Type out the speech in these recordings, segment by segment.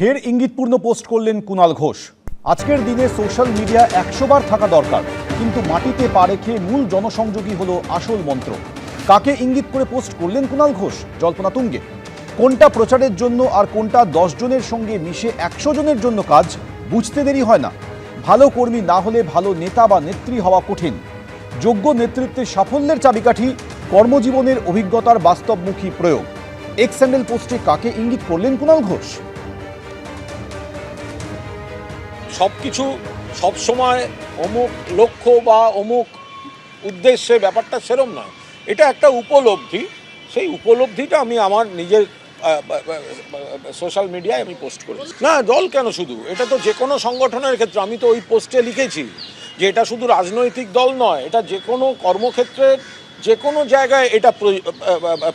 ফের ইঙ্গিতপূর্ণ পোস্ট করলেন কুণাল ঘোষ। আজকের দিনে সোশ্যাল মিডিয়া 100 বার থাকা দরকার, কিন্তু মাটিতে পা রেখে মূল জনসংযোগী হলো আসল মন্ত্র। কাকে ইঙ্গিত করে পোস্ট করলেন কুণাল ঘোষ? জল্পনা তুঙ্গে। কোনটা প্রচারের জন্য আর কোনটা 10 জনের সঙ্গে মিশে 100 জনের জন্য কাজ, বুঝতে দেরি হয় না। ভালো কর্মী না হলে ভালো নেতা বা নেত্রী হওয়া কঠিন। যোগ্য নেতৃত্বের সাফল্যের চাবিকাঠি কর্মজীবনের অভিজ্ঞতার বাস্তবমুখী প্রয়োগ। এক্স স্যান্ডেল পোস্টে কাকে ইঙ্গিত করলেন কুণাল ঘোষ? সবকিছু সবসময় অমুক লক্ষ্য বা অমুক উদ্দেশ্যে ব্যাপারটা সেরম নয়। এটা একটা উপলব্ধি। সেই উপলব্ধিটা আমি আমার নিজের সোশ্যাল মিডিয়ায় আমি পোস্ট করেছি। না, দল কেন শুধু, এটা তো যে কোনো সংগঠনের ক্ষেত্রে। আমি তো ওই পোস্টে লিখেছি যে এটা শুধু রাজনৈতিক দল নয়, এটা যে কোনো কর্মক্ষেত্রের যে কোনো জায়গায় এটা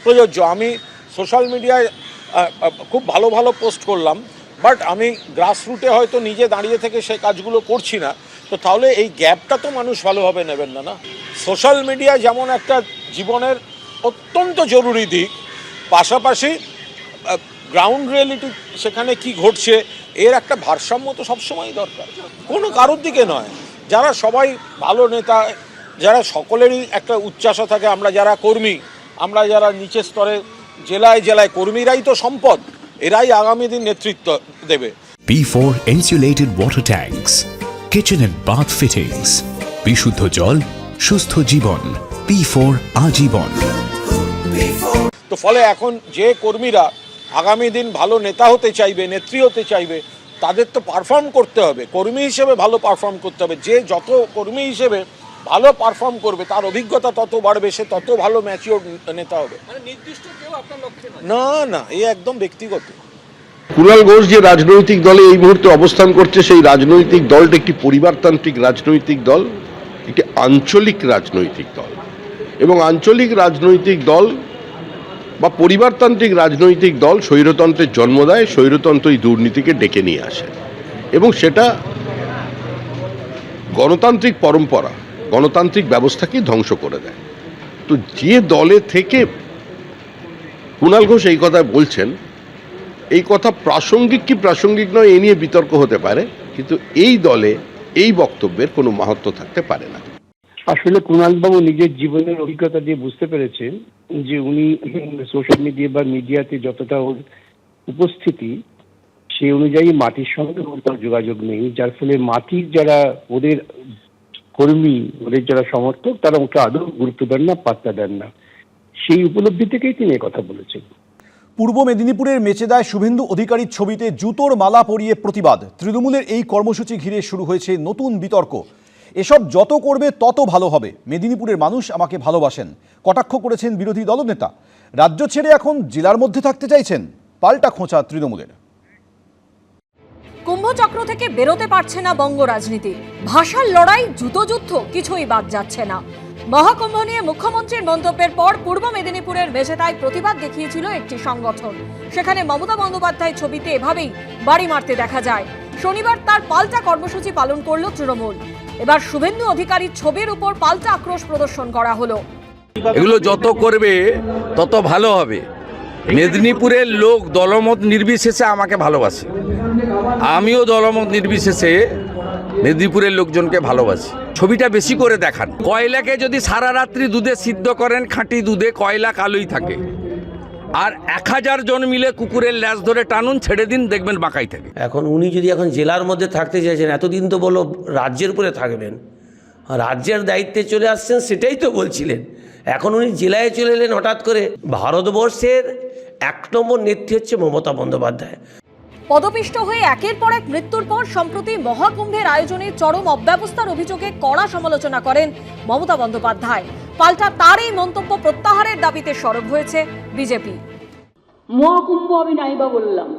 প্রযোজ্য। আমি সোশ্যাল মিডিয়ায় খুব ভালো ভালো পোস্ট করলাম, বাট আমি গ্রাসরুটে হয়তো নিজে দাঁড়িয়ে থেকে সে কাজগুলো করছি না। তো তাহলে এই গ্যাপটা তো মানুষ ভালোভাবে নেবেন না। না, সোশ্যাল মিডিয়া যেমন একটা জীবনের অত্যন্ত জরুরি দিক, পাশাপাশি গ্রাউন্ড রিয়েলিটি সেখানে কি ঘটছে এর একটা ভারসাম্য তো সবসময়ই দরকার, কোনো কারোর দিকে নয়। যারা সবাই ভালো নেতা, যারা সকলেরই একটা উচ্চাসা থাকে, আমরা যারা কর্মী, আমরা যারা নিচের স্তরে জেলায় জেলায় কর্মীরাই তো সম্পদ, এরাই আগামী দিন নেতৃত্ব দেবে। P4 insulated water tanks, kitchen and bath fittings, বিশুদ্ধ জল, সুস্থ জীবন, P4 আজীবন। তো ফলে এখন যে কর্মীরা আগামী দিন ভালো নেতা হতে চাইবে, নেত্রী হতে চাইবে, তাদের তো পারফর্ম করতে হবে, কর্মী হিসেবে ভালো পারফর্ম করতে হবে। যে যত কর্মী হিসেবে ভালো পারফর্ম করবে তার অভিজ্ঞতা তত বাড়বে, সে তত ভালো ম্যাচিওর নেতা হবে। না না, এ একদম ব্যক্তিগত। কুণাল ঘোষ যে রাজনৈতিক দলে এই মুহূর্তে অবস্থান করছে, সেই রাজনৈতিক দলটা একটি পরিবারতান্ত্রিক রাজনৈতিক দল, একটি আঞ্চলিক রাজনৈতিক দল। এবং আঞ্চলিক রাজনৈতিক দল বা পরিবারতান্ত্রিক রাজনৈতিক দল স্বৈরতন্ত্রের জন্ম দেয়, স্বৈরতন্ত্রই দুর্নীতিকে ডেকে নিয়ে আসে, এবং সেটা গণতান্ত্রিক পরম্পরা, গণতান্ত্রিক ব্যবস্থাকে ধ্বংস করে দেয়। তো যে দলে থেকে কুণাল ঘোষ এই কথা বলছেন, এই কথা প্রাসঙ্গিক কি প্রাসঙ্গিক নয় এ নিয়ে বিতর্ক হতে পারে, কিন্তু এই দলে এই বক্তব্যের কোনো মাহাত্ম্য থাকতে পারে না। আসলে কুণালবাবু নিজের জীবনের অভিজ্ঞতা দিয়ে বুঝতে পেরেছেন যে উনি সোশ্যাল মিডিয়া বা মিডিয়াতে যতটা ওর উপস্থিতি, সেই অনুযায়ী মাটির সঙ্গে তার যোগাযোগ নেই, যার ফলে মাটির যারা ওদের কর্মী, ওদের যারা সমর্থক, তারা ওকে আদৌ গুরুত্ব দেন না, পাত্তা দেন না। সেই উপলব্ধি থেকেই তিনি কথা বলেছেন। পূর্ব মেদিনীপুরের মেচেদায় শুভেন্দু অধিকারীর ছবিতে জুতোর মালা পরিয়ে প্রতিবাদ। তৃণমূলের এই কর্মসূচি ঘিরে শুরু হয়েছে নতুন বিতর্ক। এসব যত করবে তত ভালো হবে, মেদিনীপুরের মানুষ আমাকে ভালোবাসেন, কটাক্ষ করেছেন বিরোধী দলনেতা। রাজ্য ছেড়ে এখন জেলার মধ্যে থাকতে চাইছেন, পাল্টা খোঁচা তৃণমূলের। কুম্ভচক্র থেকে বেরোতে পারছে না বঙ্গ রাজনীতি। ভাষার লড়াই, জুতো যুদ্ধ, কিছুই বাদ যাচ্ছে না। মহাকুম্ভ নিয়ে মুখ্যমন্ত্রীর মন্তব্যের পর পূর্ব মেদিনীপুরের মেচেদায় প্রতিবাদ দেখিয়েছিল একটি সংগঠন। সেখানে মমতা বন্দ্যোপাধ্যায় ছবিতে এভাবেই বাড়ি মারতে দেখা যায়। শনিবার তার পাল্টা কর্মসূচি পালন করল তৃণমূল। এবার শুভেন্দু অধিকারীর ছবির উপর পাল্টা আক্রোশ প্রদর্শন করা হলো। এগুলো যত করবে তত ভালো হবে। মেদিনীপুরের লোক দলমত নির্বিশেষে আমাকে ভালোবাসে, আমিও দলমত নির্বিশেষে মেদিনীপুরের লোকজনকে ভালোবাসি। ছবিটা বেশি করে দেখান। কয়লাকে যদি সারা রাত্রি দুধে সিদ্ধ করেন, খাঁটি দুধে কয়লা কালোই থাকে। আর 1000 জন মিলে কুকুরের ল্যাজ ধরে টানুন, ছেড়ে দিন, দেখবেন বাঁকাই থাকে। এখন উনি যদি এখন জেলার মধ্যে থাকতে চাইছেন, এতদিন তো বলো রাজ্যের উপরে থাকবেন, রাজ্যের দায়িত্বে চলে আসছেন, সেটাই তো বলছিলেন। এখন উনি জেলায় চলে এলেন হঠাৎ করে। ভারতবর্ষের 1 নম্বর নেত্রী হচ্ছে মমতা বন্দ্যোপাধ্যায়। পদপিষ্ট হয়ে একের পর এক মৃত্যুর পর সম্প্রতি মহাকুম্ভের আয়োজনে চরম অব্যবস্থার অভিযোগে কড়া সমালোচনা করেন মমতা বন্দ্যোপাধ্যায়। পাল্টা তার এই মন্তব্য প্রত্যাহারের দাবিতে সরব হয়েছে বিজেপি। মহাকুম্ভ আমি নাইবা বললাম,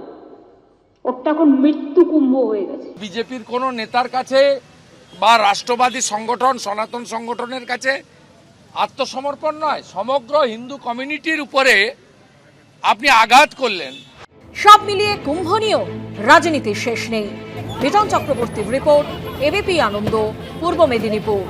ওটা এখন মৃত্যু কুম্ভ হয়ে গেছে। বিজেপির কোনো নেতার কাছে বা রাষ্ট্রবাদী সংগঠন, সনাতন সংগঠনের কাছে আত্মসমর্পণ নয়, সমগ্র হিন্দু কমিউনিটির উপরে আপনি আঘাত করলেন। সব মিলিয়ে কুম্ভ নিয়েও রাজনীতির শেষ নেই। বিজন চক্রবর্তীর রিপোর্ট, এবিপি আনন্দ, পূর্ব মেদিনীপুর।